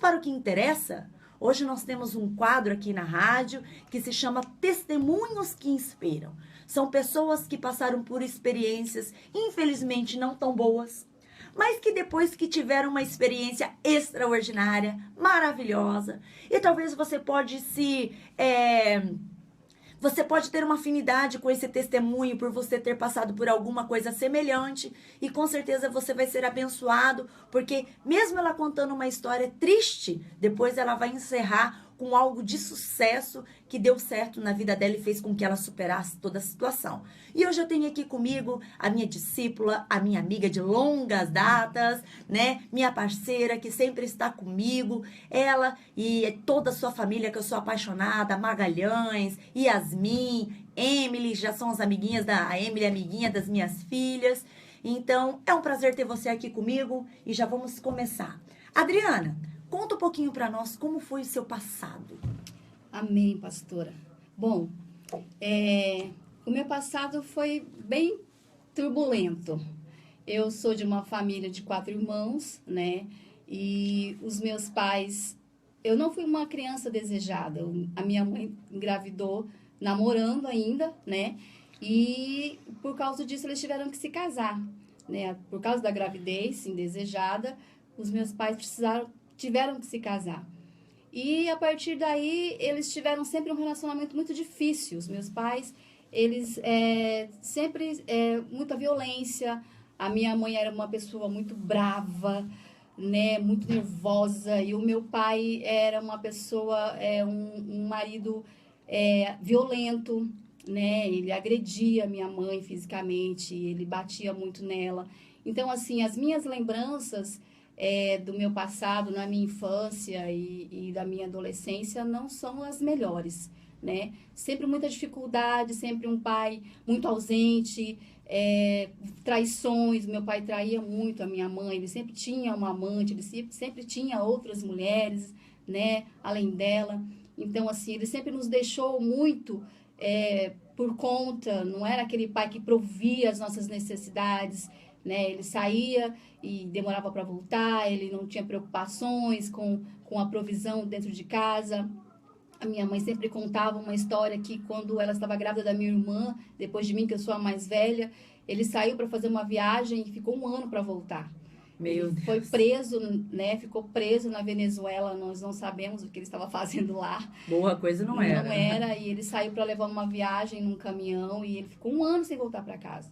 para o que interessa? Hoje nós temos um quadro aqui na rádio que se chama Testemunhos que Inspiram. São pessoas que passaram por experiências, infelizmente, não tão boas, mas que depois que tiveram uma experiência extraordinária, maravilhosa, e talvez você pode Você pode ter uma afinidade com esse testemunho por você ter passado por alguma coisa semelhante e com certeza você vai ser abençoado, porque mesmo ela contando uma história triste, depois ela vai encerrar com algo de sucesso que deu certo na vida dela e fez com que ela superasse toda a situação. E hoje eu tenho aqui comigo a minha discípula, a minha amiga de longas datas, né? Minha parceira que sempre está comigo, ela e toda a sua família que eu sou apaixonada, Magalhães, Yasmin, Emily, já são as amiguinhas a Emily é amiguinha das minhas filhas. Então, é um prazer ter você aqui comigo e já vamos começar. Adriana, conta um pouquinho para nós como foi o seu passado. Amém, pastora. Bom, o meu passado foi bem turbulento. Eu sou de uma família de 4 irmãos, né? E os meus pais... Eu não fui uma criança desejada. A minha mãe engravidou namorando ainda, né? E por causa disso eles tiveram que se casar, né? Por causa da gravidez indesejada, os meus pais tiveram que se casar. E a partir daí, eles tiveram sempre um relacionamento muito difícil. Os meus pais, eles sempre, muita violência. A minha mãe era uma pessoa muito brava, né, muito nervosa. E o meu pai era uma pessoa, um marido violento, né? Ele agredia a minha mãe fisicamente, ele batia muito nela. Então, assim, as minhas lembranças do meu passado, na minha infância e da minha adolescência, não são as melhores, né? Sempre muita dificuldade, sempre um pai muito ausente, traições. Meu pai traía muito a minha mãe, ele sempre tinha uma amante, ele sempre tinha outras mulheres, né, além dela. Então, assim, ele sempre nos deixou muito por conta, não era aquele pai que provia as nossas necessidades, né? Ele saía e demorava para voltar, ele não tinha preocupações com a provisão dentro de casa. A minha mãe sempre contava uma história que quando ela estava grávida da minha irmã, depois de mim, que eu sou a mais velha, ele saiu para fazer uma viagem e ficou 1 ano para voltar. Meu Deus. Foi preso, né? Ficou preso na Venezuela, nós não sabemos o que ele estava fazendo lá. Boa coisa não era. Não era, e ele saiu para levar uma viagem num caminhão e ele ficou 1 ano sem voltar para casa.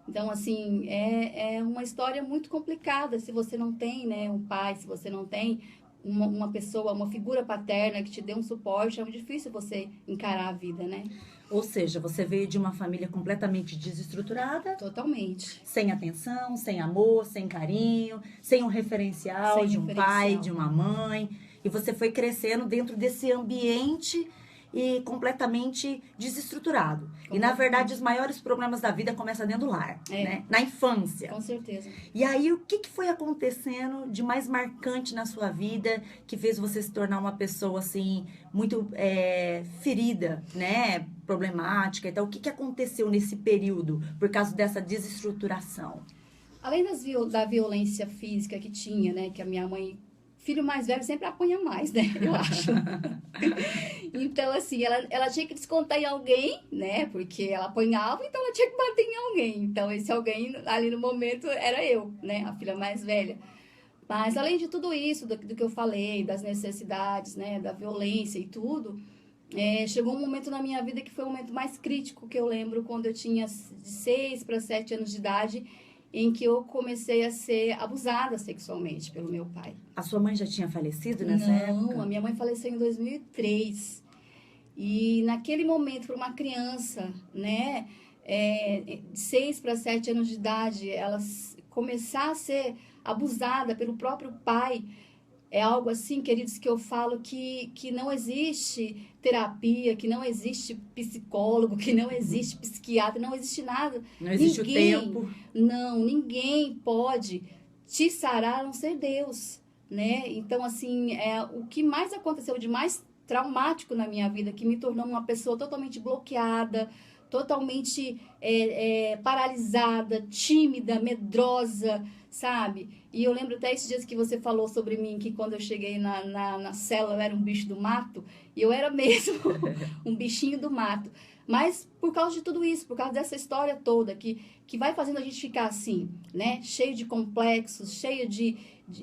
Então, assim, é uma história muito complicada. Se você não tem, né, um pai, se você não tem uma pessoa, uma figura paterna que te dê um suporte, é muito difícil você encarar a vida, né? Ou seja, você veio de uma família completamente desestruturada. Totalmente. Sem atenção, sem amor, sem carinho, sem um referencial Sem de um referencial. pai, de uma mãe. E você foi crescendo dentro desse ambiente e completamente desestruturado. E, na verdade, os maiores problemas da vida começam dentro do lar, né? Na infância. Com certeza. E aí, o que foi acontecendo de mais marcante na sua vida que fez você se tornar uma pessoa, assim, muito ferida, né? Problemática. Então, o que aconteceu nesse período por causa dessa desestruturação? Além da violência física que tinha, né? Que a minha mãe... Filho mais velho sempre apanha mais, né? Eu acho. Então, assim, ela tinha que descontar em alguém, né? Porque ela apanhava, então ela tinha que bater em alguém. Então, esse alguém, ali no momento, era eu, né? A filha mais velha. Mas, além de tudo isso, do que eu falei, das necessidades, né? Da violência e tudo, chegou um momento na minha vida que foi o momento mais crítico que eu lembro, quando eu tinha de 6 para 7 anos de idade, em que eu comecei a ser abusada sexualmente pelo meu pai. A sua mãe já tinha falecido nessa época? Não, a minha mãe faleceu em 2003. E naquele momento, para uma criança, né, de 6 para 7 anos de idade, ela começar a ser abusada pelo próprio pai, é algo assim, queridos, que eu falo que não existe terapia, que não existe psicólogo, que não existe psiquiatra, não existe nada. Não existe o tempo. Não, ninguém pode te sarar a não ser Deus, né? Então, assim, o que mais aconteceu de mais traumático na minha vida, que me tornou uma pessoa totalmente bloqueada, totalmente paralisada, tímida, medrosa, sabe? E eu lembro até esses dias que você falou sobre mim, que quando eu cheguei na célula eu era um bicho do mato. E eu era mesmo um bichinho do mato. Mas por causa de tudo isso, por causa dessa história toda, que vai fazendo a gente ficar assim, né? Cheio de complexos, cheio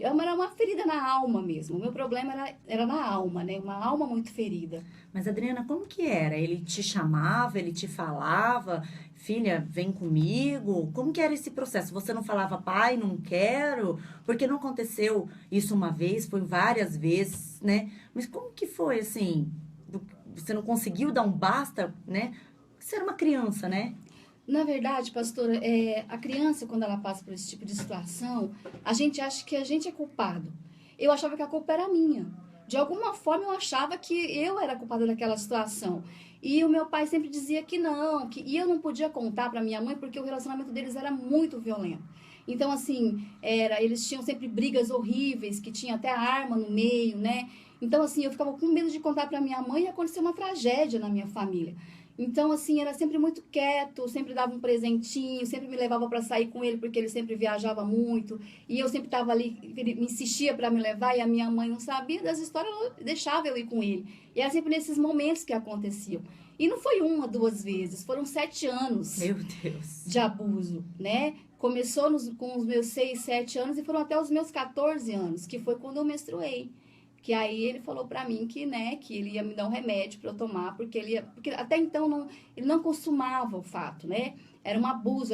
era uma ferida na alma mesmo. O meu problema era na alma, né? Uma alma muito ferida. Mas, Adriana, como que era? Ele te chamava, ele te falava, filha, vem comigo? Como que era esse processo? Você não falava, pai, não quero? Porque não aconteceu isso uma vez, foi várias vezes, né? Mas como que foi, assim? Você não conseguiu dar um basta, né? Você era uma criança, né? Na verdade, pastora, a criança, quando ela passa por esse tipo de situação, a gente acha que a gente é culpado. Eu achava que a culpa era minha. De alguma forma, eu achava que eu era culpada daquela situação. E o meu pai sempre dizia que não, e eu não podia contar para minha mãe porque o relacionamento deles era muito violento. Então, assim, eles tinham sempre brigas horríveis, que tinha até arma no meio, né? Então, assim, eu ficava com medo de contar para minha mãe e aconteceu uma tragédia na minha família. Então, assim, era sempre muito quieto, sempre dava um presentinho, sempre me levava para sair com ele, porque ele sempre viajava muito. E eu sempre estava ali, ele me insistia para me levar, e a minha mãe não sabia das histórias, ela deixava eu ir com ele. E era sempre nesses momentos que aconteciam. E não foi uma, duas vezes, foram 7 anos Meu Deus. de abuso, né? Começou com os meus 6, 7 anos e foram até os meus 14 anos, que foi quando eu menstruei. Que aí ele falou pra mim que, né, que ele ia me dar um remédio pra eu tomar, porque até então ele não consumava o fato, né? Era um abuso,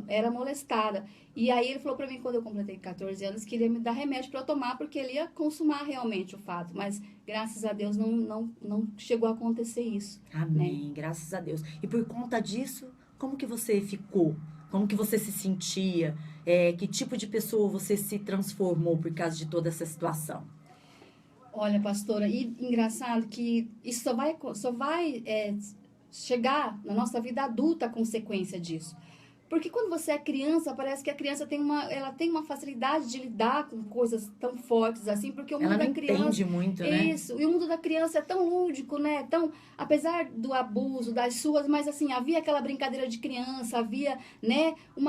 era molestada. E aí ele falou pra mim quando eu completei 14 anos que ele ia me dar remédio pra eu tomar, porque ele ia consumar realmente o fato. Mas graças a Deus não chegou a acontecer isso. Amém, Né? graças a Deus. E por conta disso, como que você ficou? Como que você se sentia? Que tipo de pessoa você se transformou por causa de toda essa situação? Olha, pastora, e engraçado que isso só vai chegar na nossa vida adulta a consequência disso. Porque quando você é criança, parece que a criança ela tem uma facilidade de lidar com coisas tão fortes assim, porque o Ela mundo não da entende criança. muito, né? Isso, e o mundo da criança é tão lúdico, né? Tão, apesar do abuso, das suas, mas assim, havia aquela brincadeira de criança, havia, né, o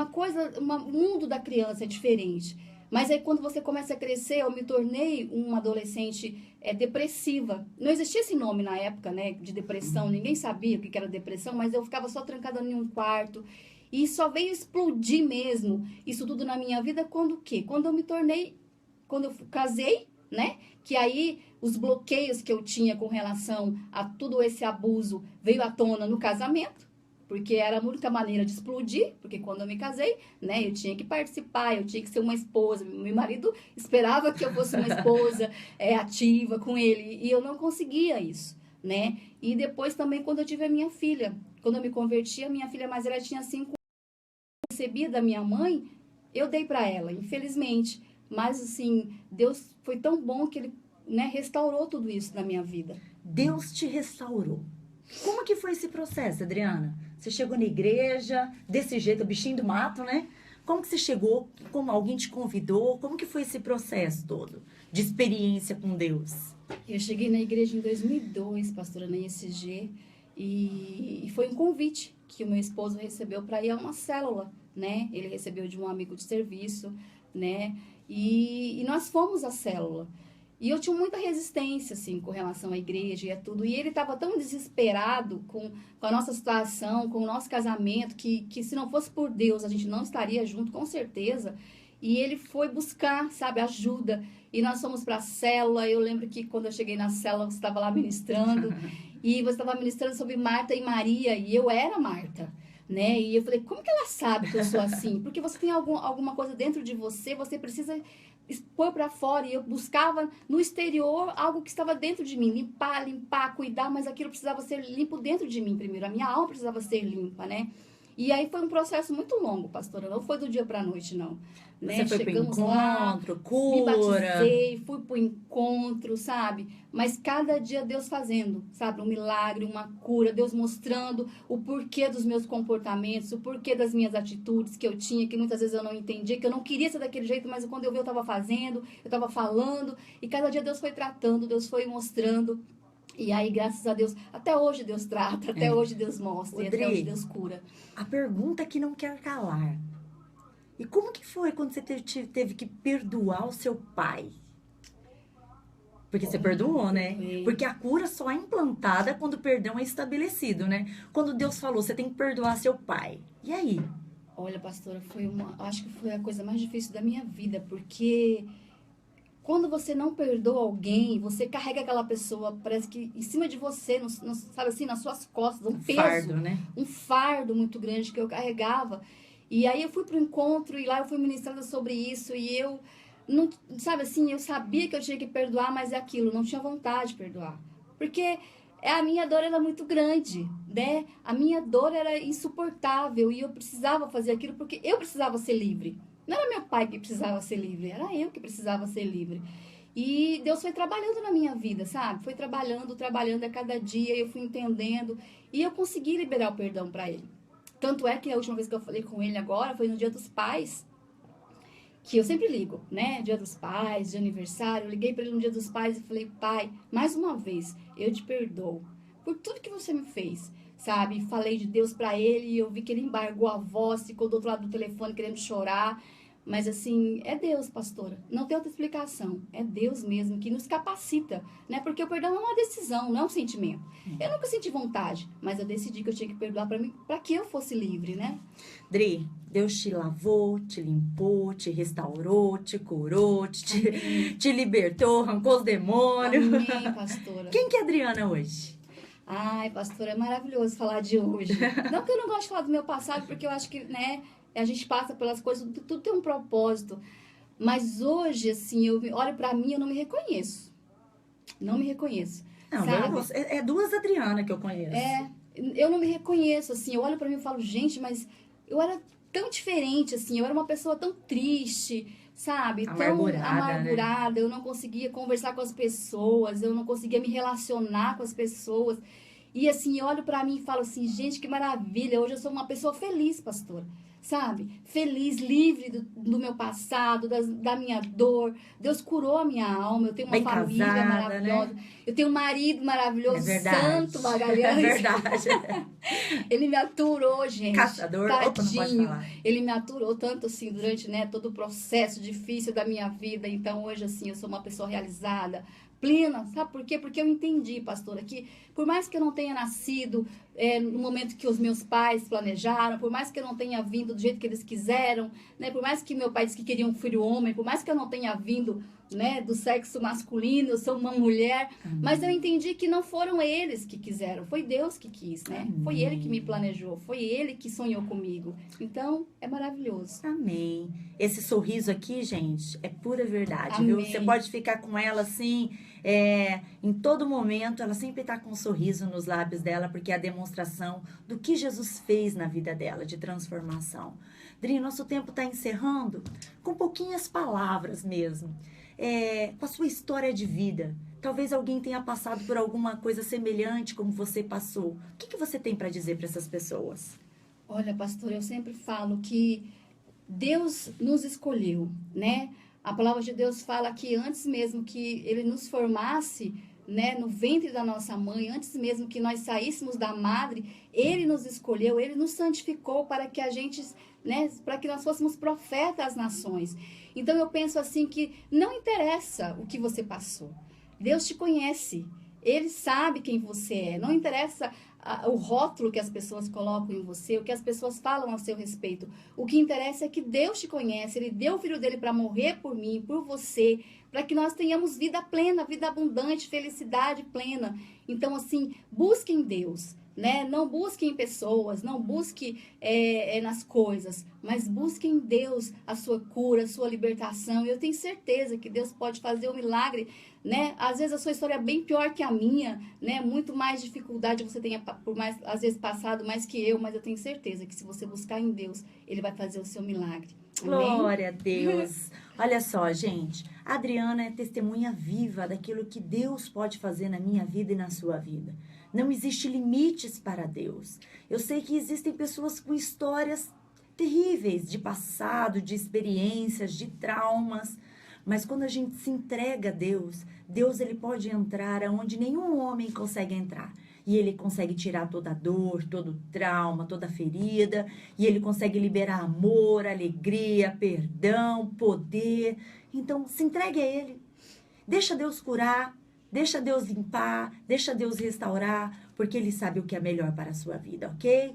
mundo da criança é diferente. Mas aí quando você começa a crescer, eu me tornei uma adolescente depressiva. Não existia esse nome na época, né, de depressão, ninguém sabia o que era depressão, mas eu ficava só trancada em um quarto. E só veio explodir mesmo isso tudo na minha vida quando o quê? Quando eu casei, né? Que aí os bloqueios que eu tinha com relação a todo esse abuso veio à tona no casamento, porque era a única maneira de explodir, porque quando eu me casei, né, eu tinha que participar, eu tinha que ser uma esposa. Meu marido esperava que eu fosse uma esposa ativa com ele, e eu não conseguia isso, né? E depois também quando eu tive a minha filha, quando eu me converti, a minha filha mais velha tinha 5 recebia da minha mãe, eu dei para ela, infelizmente. Mas, assim, Deus foi tão bom que ele, né, restaurou tudo isso na minha vida. Deus te restaurou. Como que foi esse processo, Adriana? Você chegou na igreja, desse jeito, bichinho do mato, né? Como que você chegou? Como alguém te convidou? Como que foi esse processo todo de experiência com Deus? Eu cheguei na igreja em 2002, pastora, na ISG, e foi um convite que o meu esposo recebeu para ir a uma célula, né? Ele recebeu de um amigo de serviço, né? E nós fomos à célula. E eu tinha muita resistência, assim, com relação à igreja e a tudo. E ele estava tão desesperado com a nossa situação, com o nosso casamento, que se não fosse por Deus, a gente não estaria junto, com certeza. E ele foi buscar, sabe, ajuda. E nós fomos para a célula. Eu lembro que quando eu cheguei na célula, você estava lá ministrando. E você estava ministrando sobre Marta e Maria. E eu era Marta, né? E eu falei, como que ela sabe que eu sou assim? Porque você tem alguma coisa dentro de você, você precisa expor para fora. E eu buscava no exterior algo que estava dentro de mim. Limpar, cuidar. Mas aquilo precisava ser limpo dentro de mim primeiro. A minha alma precisava ser limpa, né? E aí foi um processo muito longo, pastora. Não foi do dia para a noite, não. Né? Você foi Chegamos pro lá, encontro, me cura. batizei, fui pro encontro, sabe? Mas cada dia Deus fazendo, sabe? Um milagre, uma cura, Deus mostrando o porquê dos meus comportamentos, o porquê das minhas atitudes que eu tinha, que muitas vezes eu não entendia, que eu não queria ser daquele jeito, mas quando eu vi eu estava fazendo, eu estava falando, e cada dia Deus foi tratando, Deus foi mostrando. E aí, graças a Deus, até hoje Deus trata, até hoje Deus mostra, e até hoje Deus cura. A pergunta que não quer calar. E como que foi quando você teve que perdoar o seu pai? Porque você perdoou, né? Foi. Porque a cura só é implantada quando o perdão é estabelecido, né? Quando Deus falou, você tem que perdoar seu pai. E aí? Olha, pastora, acho que foi a coisa mais difícil da minha vida, porque quando você não perdoa alguém, você carrega aquela pessoa, parece que em cima de você, sabe assim, nas suas costas, um peso, Fardo, né? um fardo muito grande que eu carregava. E aí eu fui pro encontro e lá eu fui ministrada sobre isso e eu não, sabe assim, eu sabia que eu tinha que perdoar, mas é aquilo, não tinha vontade de perdoar. Porque a minha dor era muito grande, né? A minha dor era insuportável e eu precisava fazer aquilo porque eu precisava ser livre. Não era meu pai que precisava ser livre, era eu que precisava ser livre. E Deus foi trabalhando na minha vida, sabe? Foi trabalhando a cada dia, eu fui entendendo e eu consegui liberar o perdão para ele. Tanto é que a última vez que eu falei com ele agora foi no Dia dos Pais, que eu sempre ligo, né? Dia dos Pais, de aniversário. Eu liguei para ele no Dia dos Pais e falei: pai, mais uma vez, eu te perdoo por tudo que você me fez, sabe? Falei de Deus para ele e eu vi que ele embargou a voz, ficou do outro lado do telefone querendo chorar. Mas assim, é Deus, pastora. Não tem outra explicação. É Deus mesmo que nos capacita, né? Porque o perdão é uma decisão, não é um sentimento. Eu nunca senti vontade, mas eu decidi que eu tinha que perdoar para que eu fosse livre, né? Dri, Deus te lavou, te limpou, te restaurou, te curou, te libertou, arrancou os demônios. Amém, pastora. Quem que é a Adriana hoje? Ai, pastora, é maravilhoso falar de hoje. Não que eu não gosto de falar do meu passado, porque eu acho que, né, a gente passa pelas coisas, tudo tem um propósito. Mas hoje, assim, eu olho pra mim e eu não me reconheço. Não me reconheço. Não, sabe? é duas Adriana que eu conheço. Eu não me reconheço, assim, eu olho pra mim e falo, gente, mas eu era tão diferente, assim, eu era uma pessoa tão triste, sabe? Amargurada, tão amargurada, eu não conseguia conversar com as pessoas, eu não conseguia me relacionar com as pessoas. E assim, eu olho pra mim e falo assim, gente, que maravilha, hoje eu sou uma pessoa feliz, pastora. Sabe? Feliz, livre do meu passado, da minha dor. Deus curou a minha alma. Eu tenho uma Bem família casada, maravilhosa. Né? Eu tenho um marido maravilhoso, santo Magalhães. É verdade. Ele me aturou, gente. Caçador. Tadinho. Opa, não pode falar. Ele me aturou tanto assim durante, né, todo o processo difícil da minha vida. Então, hoje, assim, eu sou uma pessoa realizada, plena. Sabe por quê? Porque eu entendi, pastora, que por mais que eu não tenha nascido no momento que os meus pais planejaram, por mais que eu não tenha vindo do jeito que eles quiseram, né, por mais que meu pai disse que queria um filho homem, por mais que eu não tenha vindo, né, do sexo masculino, eu sou uma mulher, mas eu entendi que não foram eles que quiseram, foi Deus que quis, né? Foi Ele que me planejou, foi Ele que sonhou comigo. Então, é maravilhoso. Amém. Esse sorriso aqui, gente, é pura verdade, Amém. viu? Você pode ficar com ela assim, em todo momento, ela sempre tá com um sorriso nos lábios dela, porque é a demonstração do que Jesus fez na vida dela, de transformação. Dri, nosso tempo está encerrando com pouquinhas palavras mesmo. Com a sua história de vida. Talvez alguém tenha passado por alguma coisa semelhante como você passou. O que você tem para dizer para essas pessoas? Olha, pastor, eu sempre falo que Deus nos escolheu, né? A palavra de Deus fala que antes mesmo que Ele nos formasse, né, no ventre da nossa mãe, antes mesmo que nós saíssemos da madre, Ele nos escolheu, Ele nos santificou para que a gente, né, para que nós fôssemos profetas às nações. Então eu penso assim que não interessa o que você passou. Deus te conhece. Ele sabe quem você é. Não interessa o rótulo que as pessoas colocam em você, o que as pessoas falam a seu respeito. O que interessa é que Deus te conhece. Ele deu o Filho dele para morrer por mim, por você, para que nós tenhamos vida plena, vida abundante, felicidade plena. Então, assim, busque em Deus. Né? Não busque em pessoas, não busque nas coisas, mas busque em Deus a sua cura, a sua libertação. E eu tenho certeza que Deus pode fazer um milagre, né? Às vezes a sua história é bem pior que a minha, né? Muito mais dificuldade você tenha, por mais, às vezes, passado mais que eu, mas eu tenho certeza que se você buscar em Deus, Ele vai fazer o seu milagre. Amém? Glória a Deus. Olha só, gente. A Adriana é testemunha viva daquilo que Deus pode fazer na minha vida e na sua vida. Não existe limites para Deus. Eu sei que existem pessoas com histórias terríveis de passado, de experiências, de traumas. Mas quando a gente se entrega a Deus, Deus ele pode entrar aonde nenhum homem consegue entrar. e Ele consegue tirar toda a dor, todo o trauma, toda a ferida, e Ele consegue liberar amor, alegria, perdão, poder. Então, se entregue a Ele. Deixa Deus curar, deixa Deus limpar, deixa Deus restaurar, porque Ele sabe o que é melhor para a sua vida, ok?